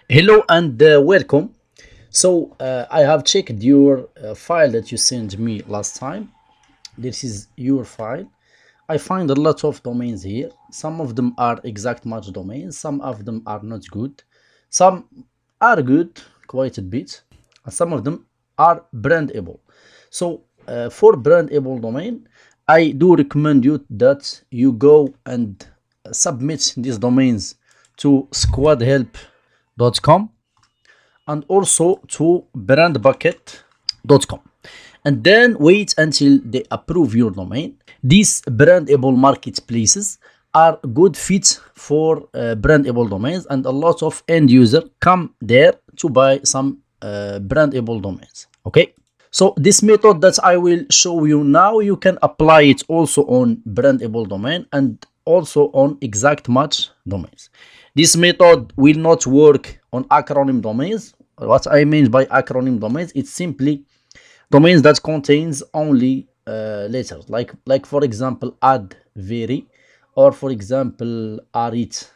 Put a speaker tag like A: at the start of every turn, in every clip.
A: Hello and welcome. I have checked your file that you sent me last time. This is your file. I find a lot of domains here. Some of them are exact match domains. Some of them are not good. Some are good, quite a bit. And some of them are brandable. For brandable domain, I do recommend you that you go and submit these domains to squadhelp.com and also to brandbucket.com, and then wait until they approve your domain. These brandable marketplaces are good fit for brandable domains, and a lot of end user come there to buy some brandable domains. Okay, so this method that I will show you now, you can apply it also on brandable domain and also on exact match domains. This method will not work on acronym domains. What I mean by acronym domains, it's simply domains that contains only letters, like for example adveri, or for example arit.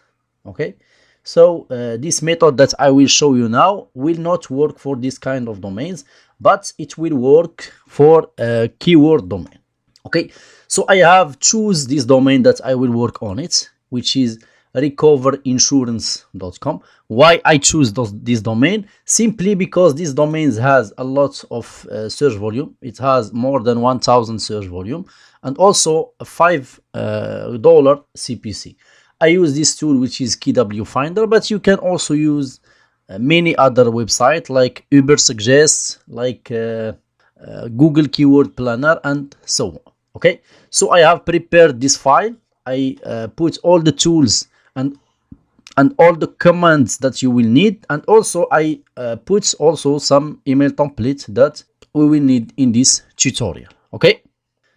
A: Okay, so this method that I will show you now will not work for this kind of domains, but it will work for a keyword domain. Okay, so I have choose this domain that I will work on it, which is recoverinsurance.com. Why I choose this domain? Simply because this domain has a lot of search volume. It has more than 1000 search volume and also a $5 CPC. I use this tool, which is KW Finder, but you can also use many other websites like Uber Suggests, like Google Keyword Planner, and so on. Okay, so I have prepared this file. I put all the tools and all the commands that you will need, and also I put also some email templates that we will need in this tutorial. Okay,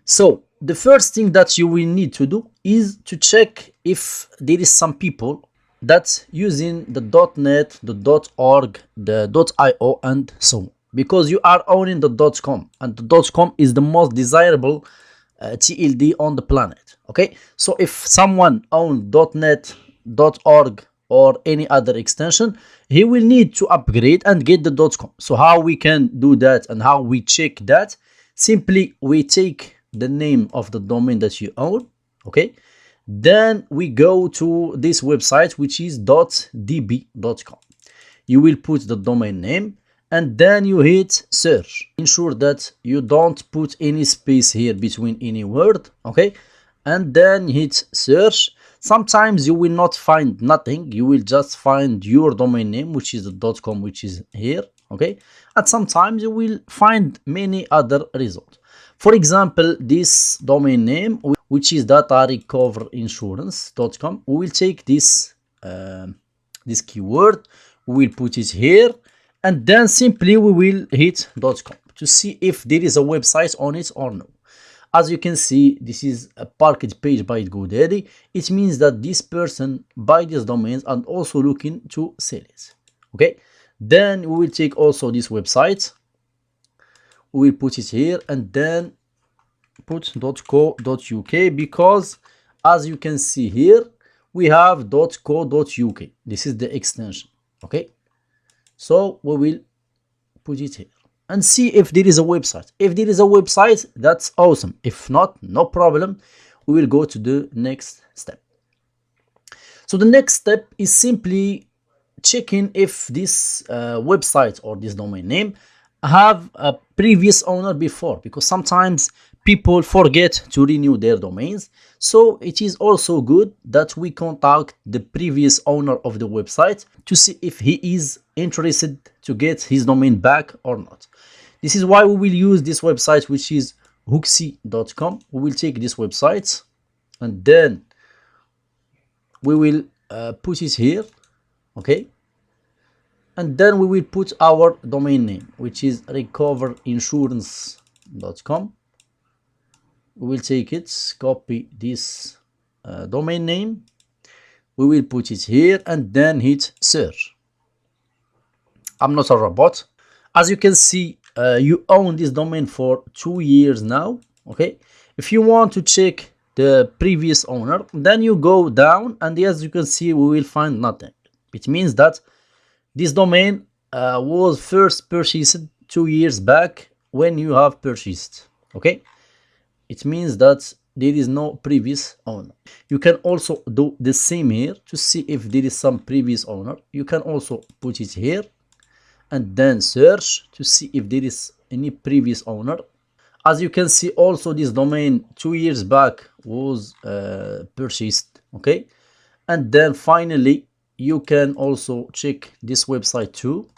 A: so the first thing that you will need to do is to check if there is some people that's using the .net, the .org, the .io, and so on, because you are owning the .com, and the .com is the most desirable TLD on the planet. Okay, so if someone owns .net, .org, or any other extension, he will need to upgrade and get the .com. So how we can do that and how we check that? Simply we take the name of the domain that you own. Okay, then we go to this website, which is .db.com. You will put the domain name and then you hit search. Ensure that you don't put any space here between any word. Okay, and then hit search. Sometimes you will not find nothing. You will just find your domain name, which is the .com, which is here. Okay, and sometimes you will find many other results. For example, this domain name, which is datarecoverinsurance.com, we will take this this keyword, we will put it here, and then simply we will hit .com to see if there is a website on it or no. As you can see, this is a parked page by GoDaddy. It means that this person buy these domains and also looking to sell it. Okay, then we will take also this website. We will put it here and then put .co.uk, because as you can see here, we have .co.uk. This is the extension. Okay, so we will put it here and see if there is a website. If there is a website, that's awesome. If not, no problem. We will go to the next step. So the next step is simply checking if this website or this domain name have a previous owner before, because sometimes people forget to renew their domains. So it is also good that we contact the previous owner of the website to see if he is interested to get his domain back or not. This is why we will use this website, which is hooksy.com. We will take this website and then we will put it here. Okay, and then we will put our domain name, which is recoverinsurance.com. We will take it, copy this domain name, we will put it here and then hit search. I'm not a robot. As you can see, you own this domain for 2 years now. Okay, if you want to check the previous owner, then you go down, and as you can see, we will find nothing. It means that This domain was first purchased 2 years back when you have purchased. Okay, it means that there is no previous owner. You can also do the same here to see if there is some previous owner. You can also put it here and then search to see if there is any previous owner. As you can see, also this domain 2 years back was purchased. Okay, and then finally you can also check this website too.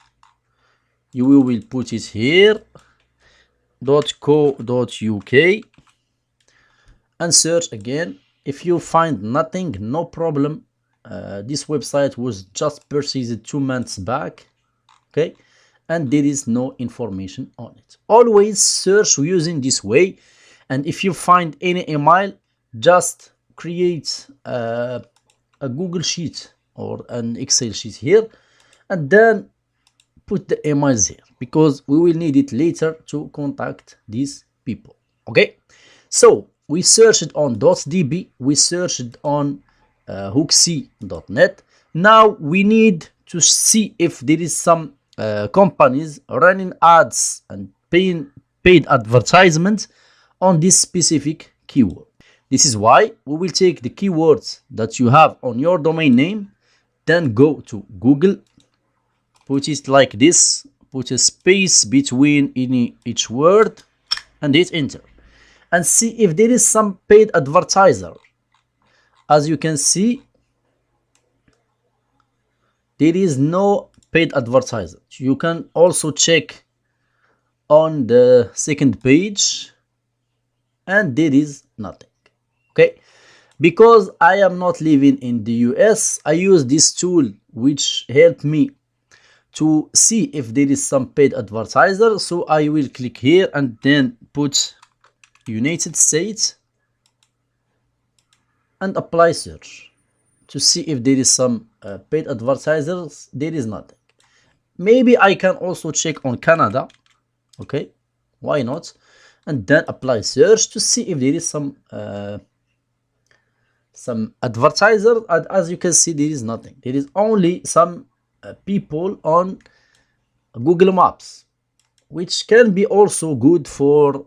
A: You will put it here .co.uk and search again. If you find nothing, no problem. This website was just purchased 2 months back. Okay, and there is no information on it. Always search using this way, and if you find any email, just create a Google sheet or an Excel sheet here and then put the emails here, because we will need it later to contact these people. Okay, so we searched on .db, we searched on hooksy.net. Now we need to see if there is some companies running ads and paying paid advertisements on this specific keyword. This is why we will take the keywords that you have on your domain name, then go to Google, put it like this, put a space between each word and hit enter, and see if there is some paid advertiser. As you can see, there is no paid advertiser. You can also check on the second page and there is nothing. Okay, because I am not living in the US, I use this tool which helped me to see if there is some paid advertiser. So I will click here and then put United States and apply search to see if there is some paid advertisers. There is nothing. Maybe I can also check on Canada. Okay, why not? And then apply search to see if there is some advertiser. And as you can see, there is nothing. There is only some people on Google Maps, which can be also good for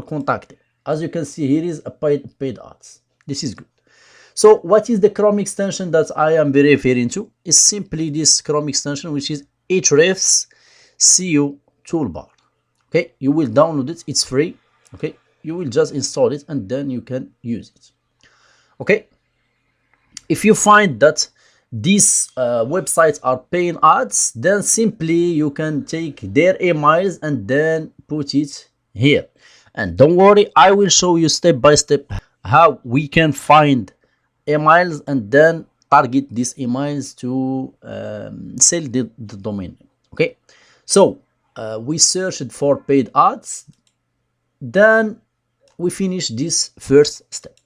A: contacting. As you can see, here is a paid ads. This is good. So what is the Chrome extension that I am referring to? Is simply this Chrome extension, which is Hrefs SEO toolbar. Okay, you will download it, it's free. Okay, you will just install it and then you can use it. Okay, if you find that these websites are paying ads, then simply you can take their emails and then put it here. And don't worry, I will show you step by step how we can find emails and then target these emails to sell the domain. Okay, so we searched for paid ads, then we finish this first step.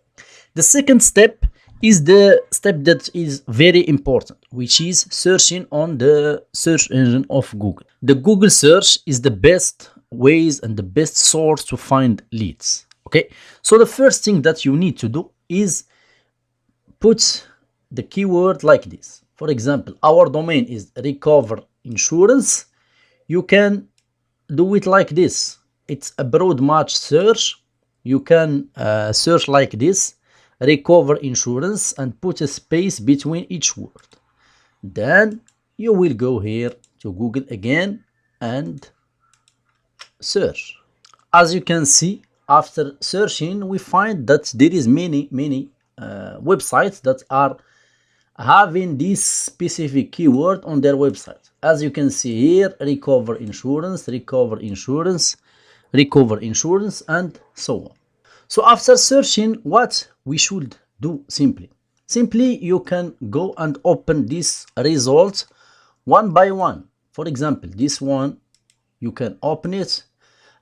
A: The second step is the step that is very important, which is searching on the search engine of Google. The Google search is the best ways and the best source to find leads. Okay, so the first thing that you need to do is put the keyword like this. For example, our domain is recover insurance. You can do it like this. It's a broad match search. You can search like this, recover insurance, and put a space between each word. Then you will go here to Google again and search. As you can see, after searching, we find that there is many websites that are having this specific keyword on their website. As you can see here, recover insurance, and so on. So after searching, what we should do simply you can go and open this result one by one. For example, this one, you can open it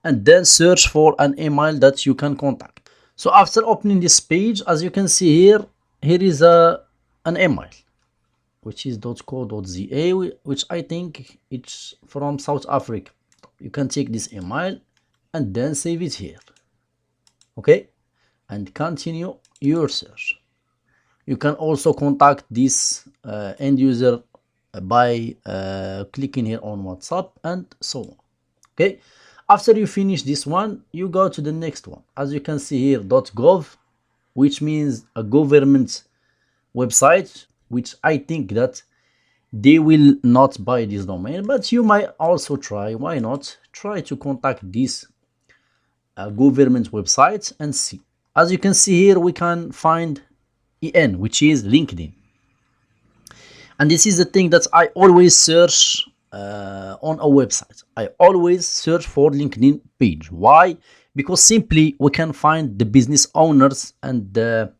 A: and then search for an email that you can contact. So after opening this page, as you can see here is an email, which is .co.za, which I think it's from South Africa. You can take this email and then save it here. Okay, and continue your search. You can also contact this end user by clicking here on WhatsApp and so on. Okay, after you finish this one, you go to the next one. As you can see here, .gov, which means a government website, which I think that they will not buy this domain, but you might also try. Why not try to contact this government website and see. As you can see here, we can find en, which is LinkedIn. And this is the thing that I always search on a website. I always search for LinkedIn page. Why? Because simply we can find the business owners and the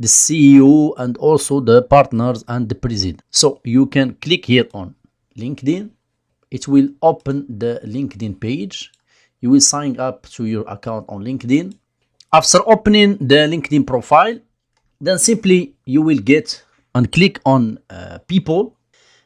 A: CEO and also the partners and the president. So you can click here on LinkedIn. It will open the LinkedIn page. You will sign up to your account on LinkedIn. After opening the LinkedIn profile, then simply you will get and click on people.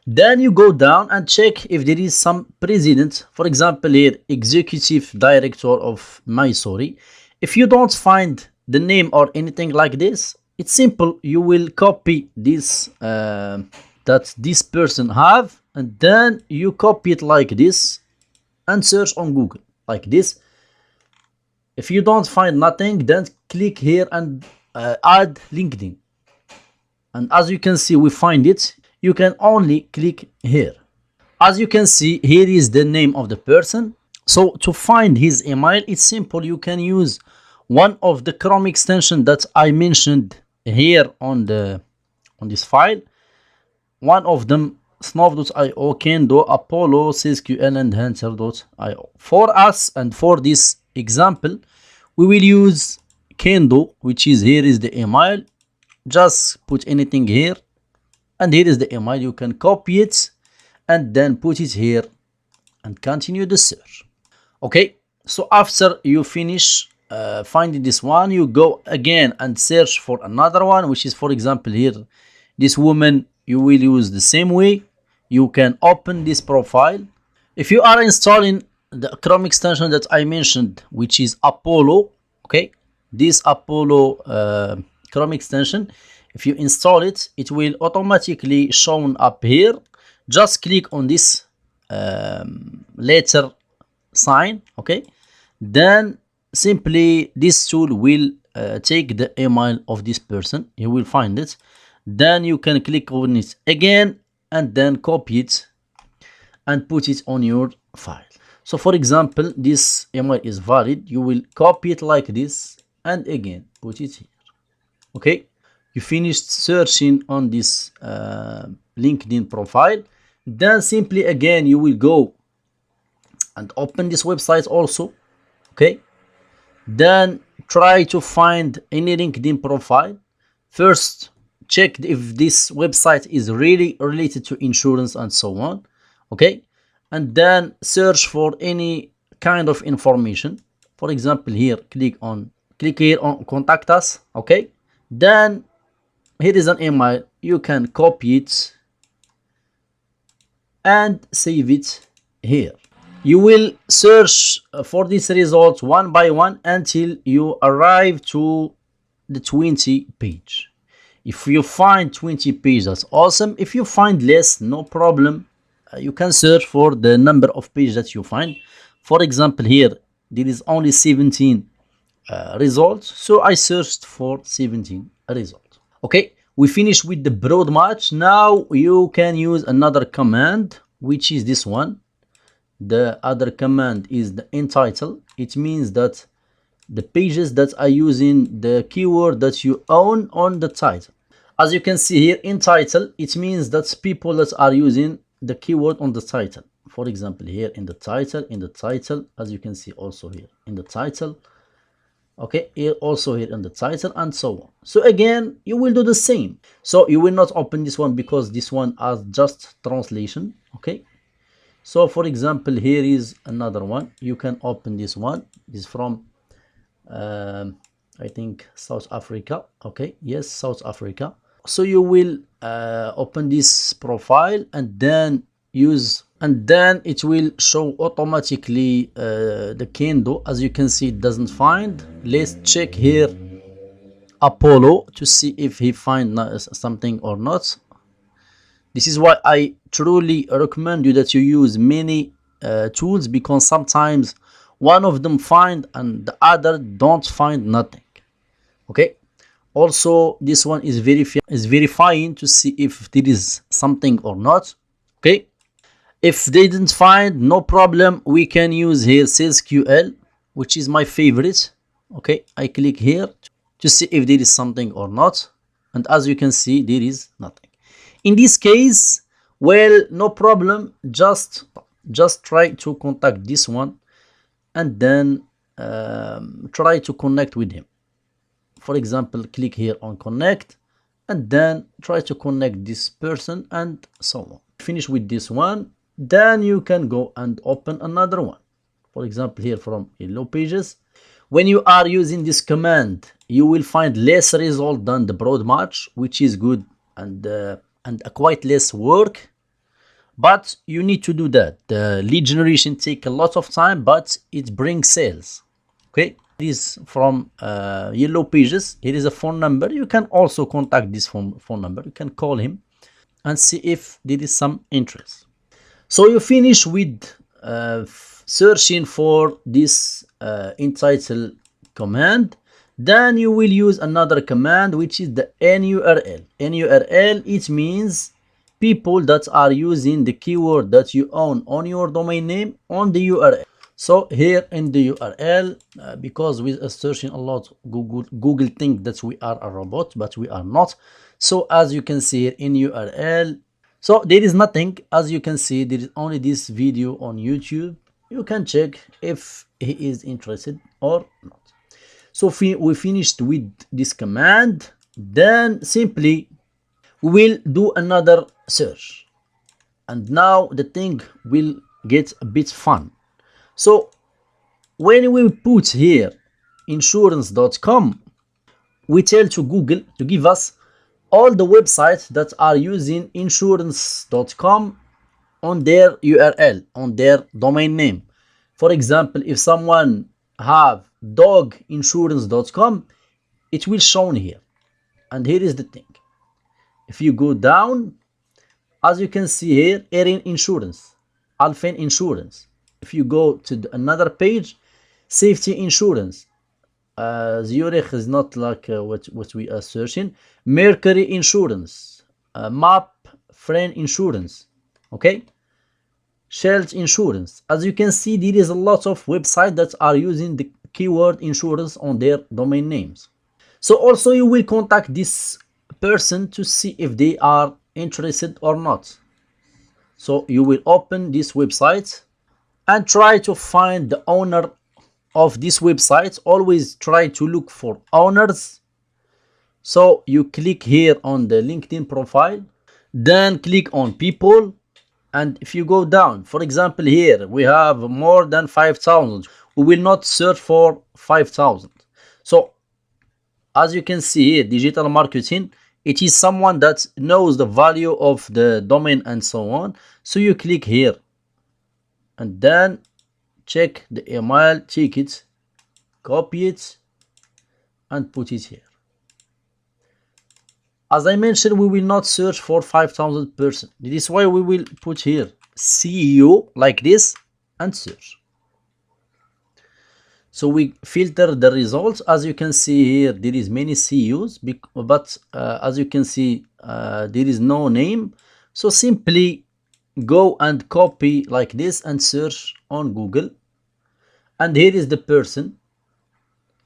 A: Then you go down and check if there is some president, for example here, executive director of Mysore. If you don't find the name or anything like this, it's simple. You will copy this that this person have, and then you copy it like this and search on Google like this. If you don't find nothing, then click here and add LinkedIn. And as you can see, we find it. You can only click here. As you can see, here is the name of the person. So to find his email, it's simple. You can use one of the Chrome extension that I mentioned here on this file. One of them, Snov.io, Kendo, Apollo, SysQL, and Hunter.io. For us and for this example, we will use Kendo, which is here is the email. Just put anything here, and here is the email. You can copy it and then put it here and continue the search. Okay, so after you finish finding this one, you go again and search for another one, which is, for example, here this woman. You will use the same way. You can open this profile. If you are installing the Chrome extension that I mentioned, which is Apollo, okay, this Apollo Chrome extension, if you install it, it will automatically shown up here. Just click on this letter sign, okay, then simply this tool will take the email of this person. You will find it. Then you can click on it again and then copy it and put it on your file. So for example, this email is valid. You will copy it like this and again put it here. Okay, you finished searching on this LinkedIn profile. Then simply again you will go and open this website also. Okay, then try to find any LinkedIn profile. First, check if this website is really related to insurance and so on. Okay, and then search for any kind of information. For example, here click here on contact us. Okay, then here is an email. You can copy it and save it here. You will search for these results one by one until you arrive to the 20 page. If you find 20 pages, that's awesome. If you find less, no problem. You can search for the number of pages that you find. For example, here there is only 17 results, so I searched for 17 results. Okay, we finished with the broad match. Now you can use another command, which is this one. The other command is the entitle. It means that the pages that are using the keyword that you own on the title. As you can see here in title, it means that people that are using the keyword on the title. For example, here in the title, as you can see also here in the title. Okay, here also here in the title and so on. So again, you will do the same. So you will not open this one because this one has just translation. Okay, so for example, here is another one. You can open this one. This is from I think South Africa. Okay, yes, South Africa. So you will open this profile and then it will show automatically the Kendo. As you can see, it doesn't find. Let's check here Apollo to see if he find something or not. This is why I truly recommend you that you use many tools, because sometimes one of them find and the other don't find nothing. Okay. Also, this one is verifying to see if there is something or not. Okay. If they didn't find, no problem, we can use here SalesQL, which is my favorite. Okay, I click here to see if there is something or not, and as you can see, there is nothing. In this case, well, no problem, just try to contact this one and then try to connect with him. For example, click here on connect and then try to connect this person and so on. Finish with this one, then you can go and open another one. For example, here from Yellow Pages. When you are using this command, you will find less result than the broad match, which is good and quite less work. But you need to do that. The lead generation take a lot of time, but it brings sales. Okay, this from Yellow Pages. Here is a phone number. You can also contact this phone number. You can call him and see if there is some interest. So you finish with searching for this entitle command. Then you will use another command, which is the NURL. NURL, it means people that are using the keyword that you own on your domain name on the URL. So here in the URL, because we are searching a lot, Google think that we are a robot, but we are not. So as you can see here in URL, so there is nothing. As you can see, there is only this video on YouTube. You can check if he is interested or not. So we finished with this command. Then simply we will do another search. And now the thing will get a bit fun. So when we put here insurance.com, we tell to Google to give us all the websites that are using insurance.com on their URL, on their domain name. For example, if someone have doginsurance.com, it will shown here. And here is the thing. If you go down, as you can see here, Erin Insurance, Alphen Insurance. If you go to another page, Safety Insurance, Zurich is not like what we are searching. Mercury Insurance, Map Friend Insurance, okay, Shell Insurance. As you can see, there is a lot of websites that are using the keyword insurance on their domain names. So also you will contact this person to see if they are interested or not. So you will open this website and try to find the owner of this website. Always try to look for owners. So you click here on the LinkedIn profile, then click on people, and if you go down, for example, here we have more than 5,000. We will not search for 5,000. So as you can see here, digital marketing, it is someone that knows the value of the domain and so on. So you click here and then check the email, check it, copy it and put it here. As I mentioned, we will not search for 5,000 person. This is why we will put here CEO like this and search. So we filter the results. As you can see here, there is many CEOs, but as you can see, there is no name. So simply go and copy like this and search on Google. And here is the person.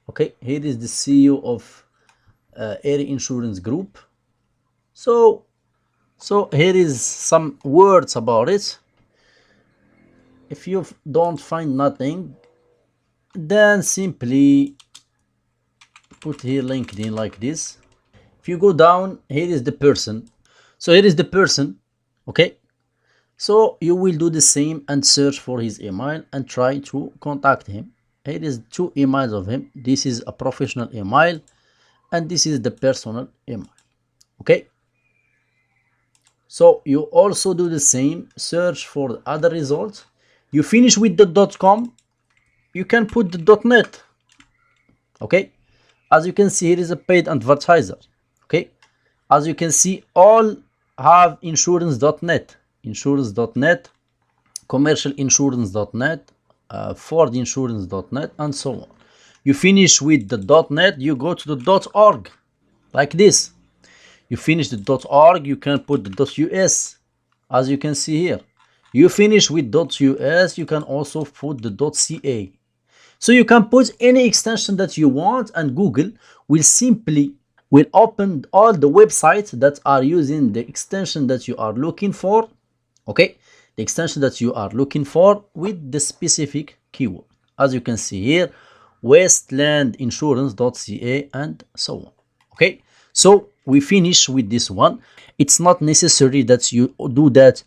A: Okay, here is the CEO of Air Insurance Group. So here is some words about it. If you don't find nothing, then simply put here LinkedIn like this. If you go down, here is the person. So here is the person. Okay, so you will do the same and search for his email and try to contact him. Here is 2 emails of him. This is a professional email and this is the personal email. Okay, so you also do the same, search for the other results. You finish with the .com, you can put the .net. Okay, As you can see, here is a paid advertiser. Okay, as you can see, all have insurance.net, commercialinsurance.net, fordinsurance.net, and so on. You finish with the .net, you go to the .org, like this. You finish the .org, you can put the .us, as you can see here. You finish with .us, you can also put the .ca. So you can put any extension that you want, and Google will open all the websites that are using the extension that you are looking for. Okay, the extension that you are looking for with the specific keyword. As you can see here, westlandinsurance.ca and so on. Okay, so we finish with this one. It's not necessary that you do that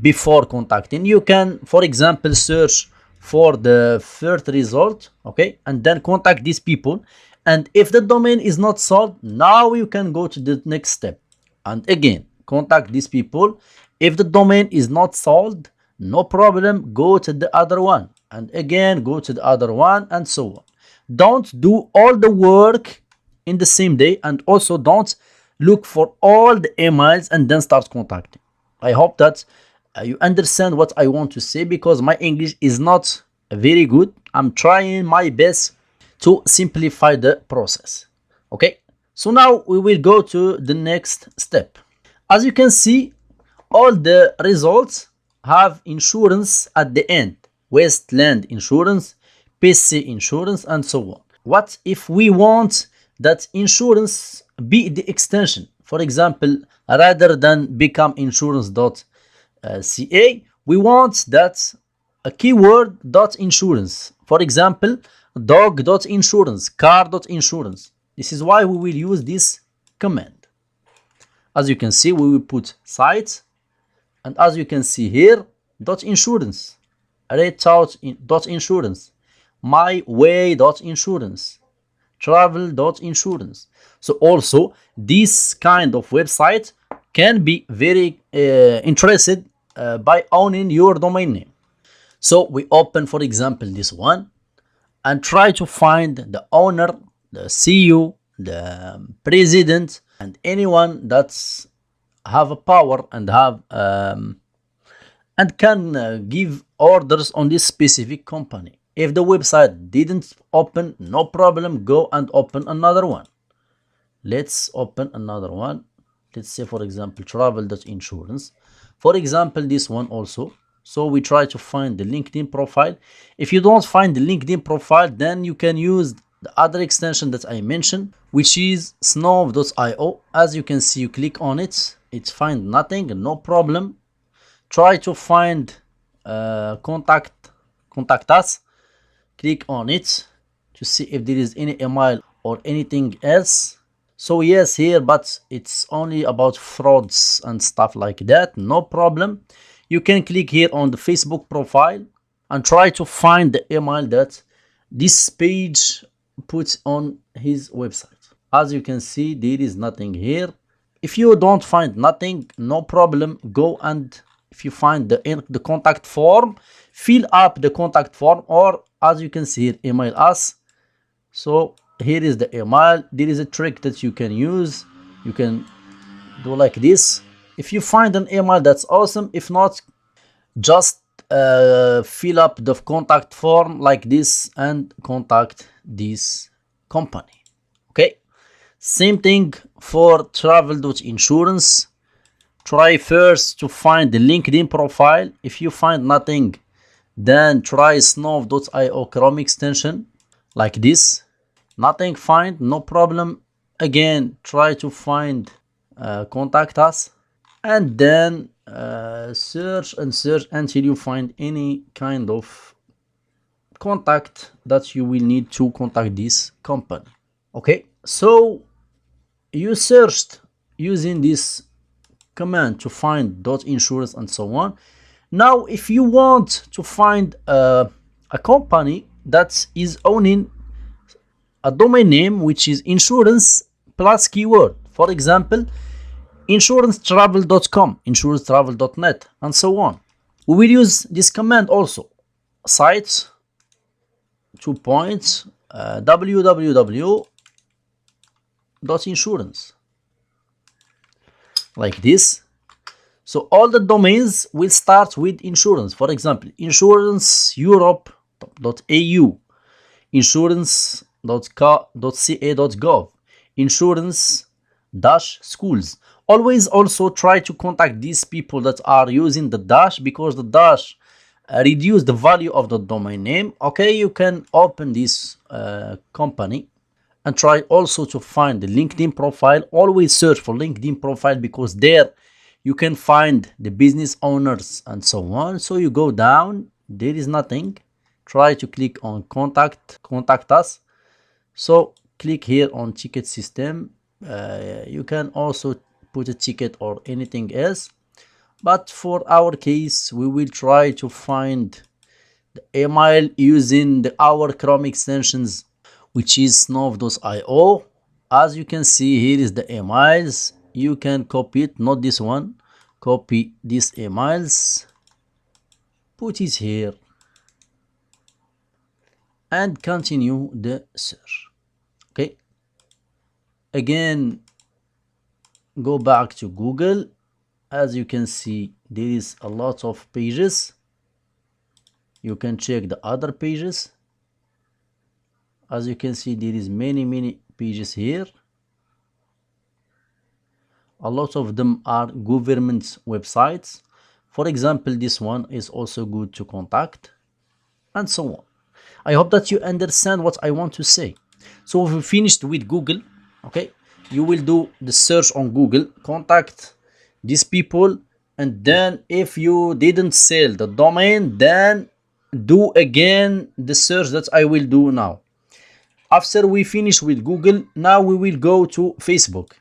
A: before contacting. You can, for example, search for the first result, okay, and then contact these people. And if the domain is not sold, now you can go to the next step and again contact these people. If the domain is not sold, no problem, go to the other one and again go to the other one and so on. Don't do all the work in the same day, and also don't look for all the emails and then start contacting. I hope that you understand what I want to say, because my English is not very good. I'm trying my best to simplify the process. Okay, so now we will go to the next step. As you can see, all the results have insurance at the end: Westland Insurance, PC Insurance, and so on. What if we want that insurance be the extension? For example, rather than become insurance.ca, we want that a keyword .insurance. For example, dog.insurance, car.insurance. This is why we will use this command. As you can see, we will put sites, and as you can see here, .insurance, rate.insurance, myway.insurance, travel.insurance. So also this kind of website can be very interested by owning your domain name. So we open, for example, this one and try to find the owner, the CEO, the president, and anyone that's have a power and have and can give orders on this specific company. If the website didn't open, no problem, go and open another one. Let's open another one. Let's say, for example, travel.insurance. For example, this one also. So we try to find the LinkedIn profile. If you don't find the LinkedIn profile, then you can use the other extension that I mentioned, which is snow.io. As you can see, you click on it, it finds nothing, no problem. Try to find contact us. Click on it to see if there is any email or anything else. So yes, here, but it's only about frauds and stuff like that, no problem. You can click here on the Facebook profile and try to find the email that this page puts on his website. As you can see, there is nothing here. If you don't find nothing, no problem, go and if you find the contact form, fill up the contact form, or as you can see here, email us. So here is the email. There is a trick that you can use. You can do like this. If you find an email, that's awesome. If not, just fill up the contact form like this and contact this company. Okay, same thing for travel.insurance. Try first to find the LinkedIn profile. If you find nothing, then try snow.io Chrome extension like this. Nothing, find, no problem. Again, try to find contact us, and then search and search until you find any kind of contact that you will need to contact this company. Okay, so you searched using this command to find .insurance and so on. Now if you want to find a company that is owning a domain name which is insurance plus keyword, for example, insurancetravel.com, insurancetravel.net, and so on, we will use this command also. Sites, 2 points, www.insurance, like this. So all the domains will start with insurance. For example, insuranceeurope.au, insurance.ca.gov, insurance-schools. Always also try to contact these people that are using the dash, because the dash reduce the value of the domain name. Okay, you can open this company and try also to find the LinkedIn profile. Always search for LinkedIn profile, because there you can find the business owners and so on. So you go down, there is nothing. Try to click on contact us. So click here on ticket system. You can also put a ticket or anything else, but for our case we will try to find the email using our Chrome extensions, which is snov.io. As you can see, here is the emails. You can copy it, not this one. Copy these emails, put it here, and continue the search. Okay, again go back to Google. As you can see, there is a lot of pages. You can check the other pages. As you can see, there is many pages here. A lot of them are government websites. For example, this one is also good to contact, and so on. I hope that you understand what I want to say. So if we finished with Google, okay, you will do the search on Google, contact these people, and then if you didn't sell the domain, then do again the search that I will do now. After we finish with Google, now we will go to Facebook.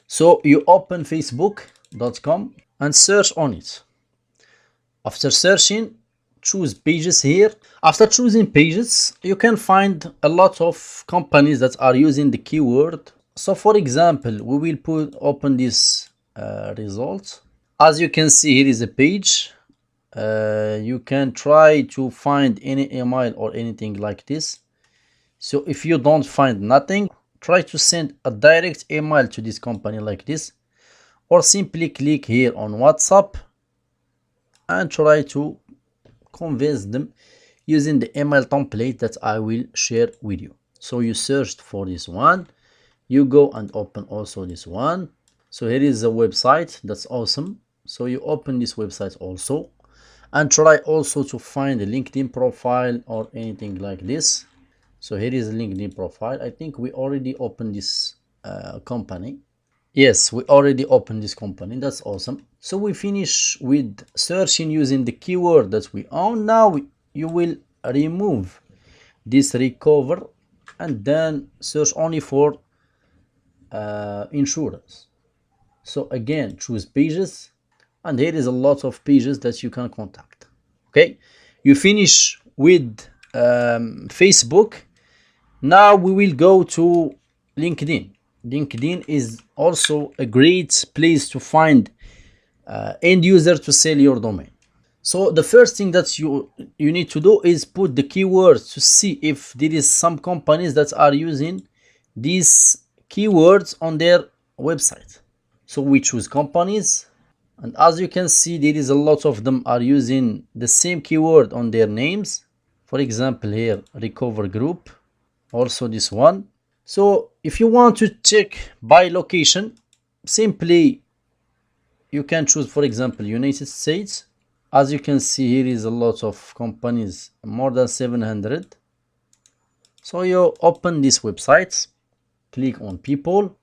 A: So you open facebook.com and search on it. After searching, choose pages here. After choosing pages, you can find a lot of companies that are using the keyword. So for example, we will open this results. As you can see, here is a page. You can try to find any email or anything like this. So if you don't find nothing, try to send a direct email to this company like this, or simply click here on WhatsApp and try to convince them using the email template that I will share with you. So you searched for this one, you go and open also this one. So here is a website. That's awesome. So you open this website also and try also to find a LinkedIn profile or anything like this. So here is a LinkedIn profile. I think we already opened this company. Yes, we already opened this company. That's awesome. So we finish with searching using the keyword that we own. Now you will remove this recover and then search only for insurance. So again, choose pages, and here is a lot of pages that you can contact. Okay, you finish with Facebook. Now we will go to LinkedIn. LinkedIn is also a great place to find end user to sell your domain. So the first thing that you need to do is put the keywords to see if there is some companies that are using these keywords on their website. So we choose companies, and as you can see, there is a lot of them are using the same keyword on their names. For example, here Recover Group, also this one. So if you want to check by location, simply you can choose, for example, United States. As you can see, here is a lot of companies, more than 700. So you open this website, click on people,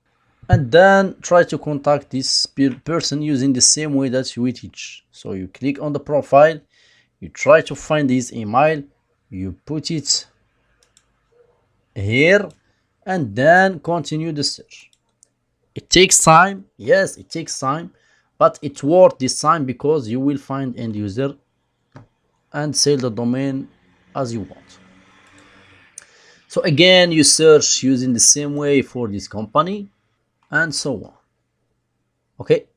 A: and then try to contact this person using the same way that we teach. So you click on the profile, you try to find his email, you put it here, and then continue the search. It takes time. Yes, it takes time, but it's worth this time because you will find end user and sell the domain as you want. So again, you search using the same way for this company and so on. Okay,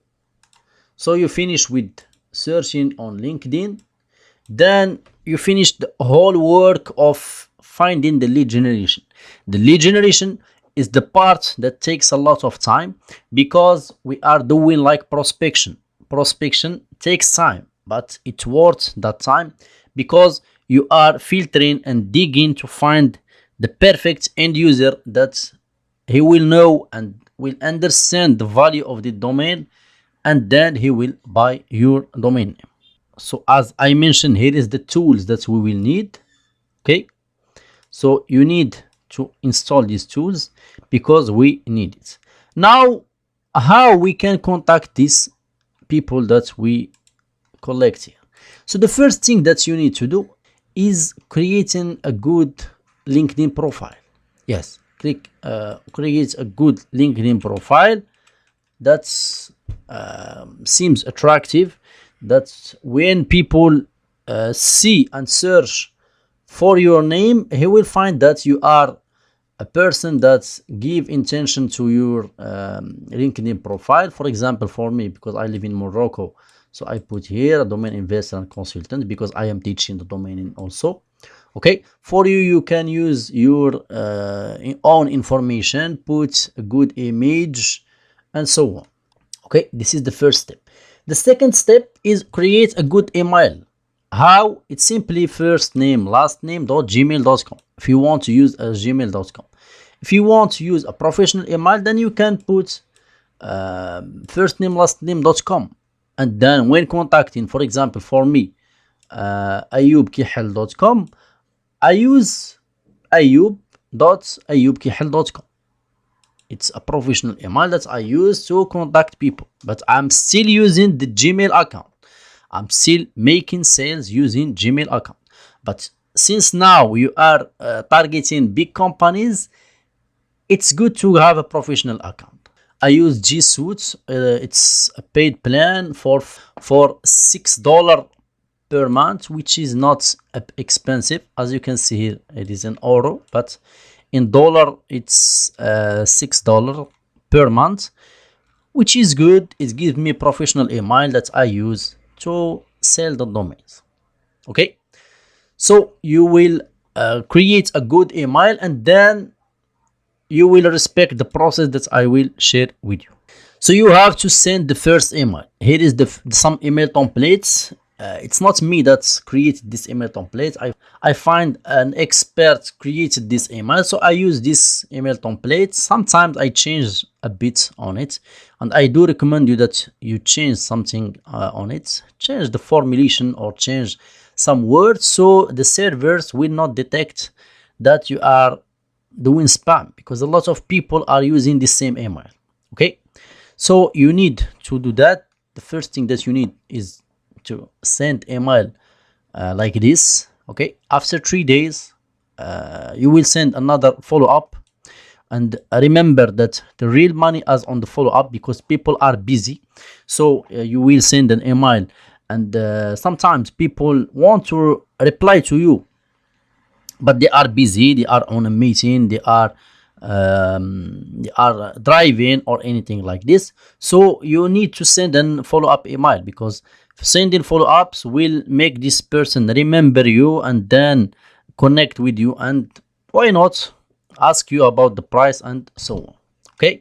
A: so you finish with searching on LinkedIn. Then you finish the whole work of finding the lead generation. The lead generation is the part that takes a lot of time because we are doing like prospection. Prospection takes time, but it's worth that time because you are filtering and digging to find the perfect end user that he will know and will understand the value of the domain, and then he will buy your domain name. So as I mentioned, here is the tools that we will need. Okay, so you need to install these tools because we need it. Now, how we can contact these people that we collect here? So the first thing that you need to do is creating a good LinkedIn profile. Yes, create a good LinkedIn profile that seems attractive, that when people see and search for your name, he will find that you are a person that give intention to your LinkedIn profile. For example, for me, because I live in Morocco, so I put here a domain investor and consultant because I am teaching the domain also. Okay, for you, you can use your own information, put a good image, and so on. Okay, this is the first step. The second step is create a good email. How? It's simply first name, last name .gmail.com. If you want to use a gmail.com. If you want to use a professional email, then you can put first name, last name.com. And then when contacting, for example, for me, ayubkihel.com, I use ayub.ayubkihel.com. It's a professional email that I use to contact people, but I'm still using the Gmail account. I'm still making sales using Gmail account. But since now you are targeting big companies, it's good to have a professional account. I use G Suite. It's a paid plan for $6 per month, which is not expensive. As you can see here, it is an euro, but in dollar it's $6 per month, which is good. It gives me professional email that I use to sell the domains. Okay, so you will create a good email, and then you will respect the process that I will share with you. So you have to send the first email. Here is some email templates. It's not me that created this email template. I find an expert created this email, so I use this email template. Sometimes I change a bit on it, and I do recommend you that you change something on it. Change the formulation or change some words so the servers will not detect that you are doing spam, because a lot of people are using the same email. Okay, so you need to do that. The first thing that you need is to send email like this. Okay, after 3 days you will send another follow-up, and remember that the real money is on the follow-up because people are busy. So you will send an email, and sometimes people want to reply to you, but they are busy, they are on a meeting, they are driving or anything like this. So you need to send a follow-up email, because sending follow-ups will make this person remember you and then connect with you, and why not ask you about the price and so on. Okay,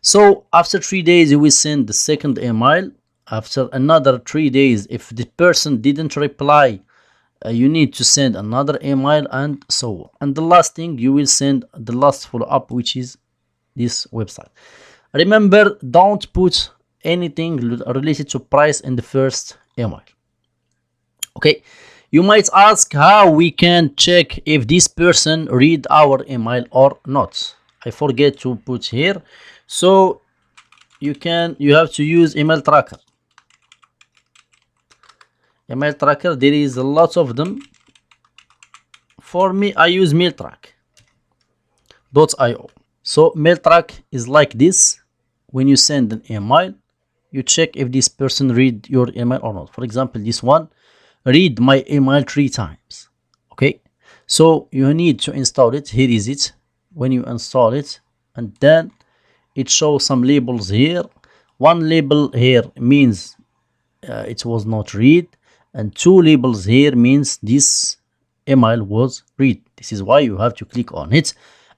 A: so after 3 days you will send the second email. After another 3 days, if the person didn't reply, you need to send another email, and so on. And the last thing, you will send the last follow-up, which is this website. Remember, don't put anything related to price in the first email. Okay, you might ask how we can check if this person read our email or not. I forget to put here, so you have to use email tracker. Email tracker, there is a lot of them. For me, I use mailtrack.io. So mailtrack is like this. When you send an email, you check if this person read your email or not. For example, this one, read my email 3 times. Okay, so you need to install it. Here is it. When you install it, and then it shows some labels here. One label here means it was not read, and 2 labels here means this email was read. This is why you have to click on it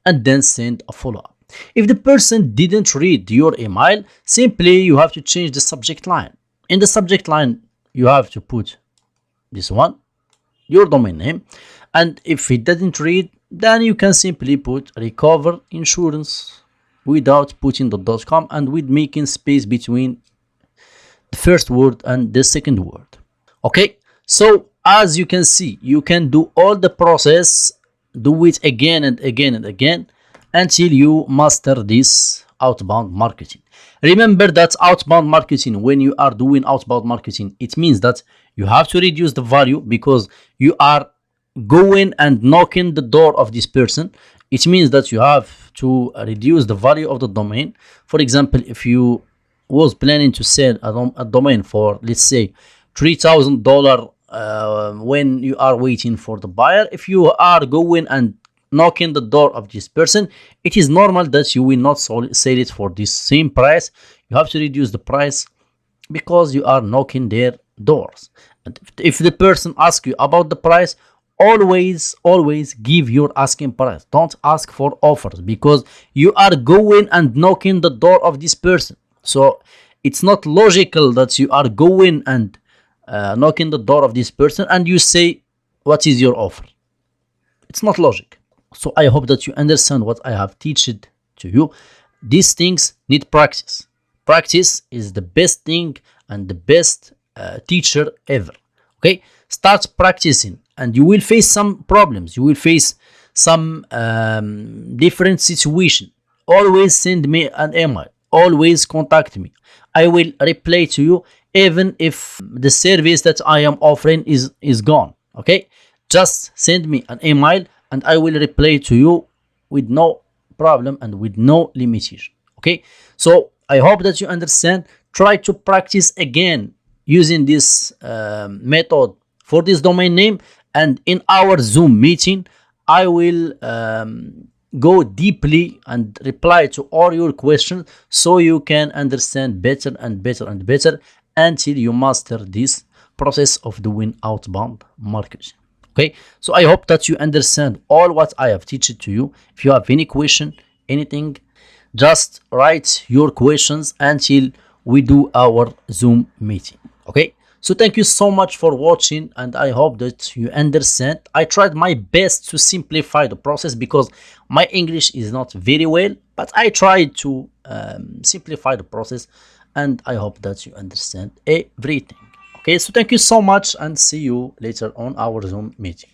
A: and then send a follow-up. If the person didn't read your email, simply you have to change the subject line. In the subject line, you have to put this one, your domain name, and if it doesn't read, then you can simply put recover insurance without putting the .com and with making space between the first word and the second word. Okay, so as you can see, you can do all the process, do it again and again and again until you master this outbound marketing. Remember that outbound marketing, when you are doing outbound marketing, it means that you have to reduce the value because you are going and knocking the door of this person. It means that you have to reduce the value of the domain. For example, if you was planning to sell a domain for, let's say, $3,000 when you are waiting for the buyer, if you are going and knocking the door of this person, it is normal that you will not sell it for this same price. You have to reduce the price because you are knocking their doors. And if the person asks you about the price, always give your asking price. Don't ask for offers because you are going and knocking the door of this person. So it's not logical that you are going and knocking the door of this person and you say, what is your offer? It's not logic. So I hope that you understand what I have teached to you. These things need practice. Practice is the best thing and the best teacher ever. Okay, start practicing and you will face some problems. You will face some different situation. Always send me an email. Always contact me. I will reply to you even if the service that I am offering is gone. Okay, just send me an email and I will reply to you with no problem and with no limitation. Okay, so I hope that you understand. Try to practice again using this method for this domain name, and in our Zoom meeting I will go deeply and reply to all your questions so you can understand better and better and better until you master this process of doing outbound marketing. Okay, so I hope that you understand all what I have teach to you. If you have any question, anything, just write your questions until we do our Zoom meeting. Okay, so thank you so much for watching and I hope that you understand. I tried my best to simplify the process because my English is not very well, but I tried to simplify the process and I hope that you understand everything. Okay, so thank you so much and see you later on our Zoom meeting.